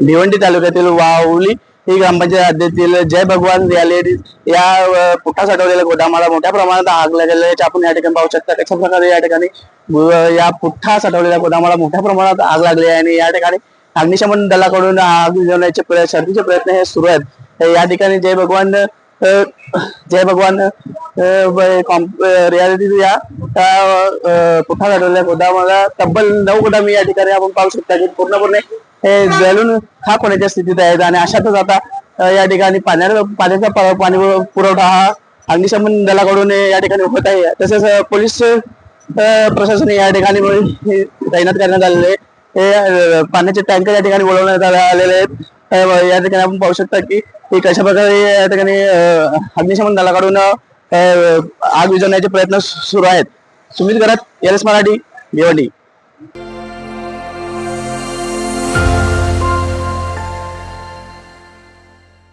भिवंडी तालुक्यातील वावली ही ग्रामपंचायत हद्दीतील जय भगवान रियालिटी या पुठ्ठा साठवलेल्या गोदामाला मोठ्या प्रमाणात आग लागल्याचे आपण या ठिकाणी पाहू शकता। कशा प्रकारे या ठिकाणी या पुठ्ठा साठवलेल्या गोदामाला मोठ्या प्रमाणात आग लागली आहे आणि या ठिकाणी अग्निशमन दलाकडून आग विझवण्याचे शर्थीचे प्रयत्न हे सुरू आहेत। या ठिकाणी जय भगवान रियालिटी या पुठ्ठा साठवलेल्या गोदामाला तब्बल 9 गोदामी या ठिकाणी आपण पाहू शकता की पूर्णपणे हे जळून खाक होण्याच्या स्थितीत आहेत आणि अशातच आता या ठिकाणी पाण्याचा पाणी पुरवठा हा अग्निशमन दलाकडून या ठिकाणी होत आहे। तसेच पोलीस प्रशासन या ठिकाणी तैनात करण्यात आलेले हे पाण्याचे टँकर या ठिकाणी बोलवण्यात आलेले आहेत। या ठिकाणी आपण पाहू शकता की कशा प्रकारे या ठिकाणी अग्निशमन दलाकडून आग विझवण्याचे प्रयत्न सुरू आहेत। सुमित गरात, LS मराठी, भिवंडी।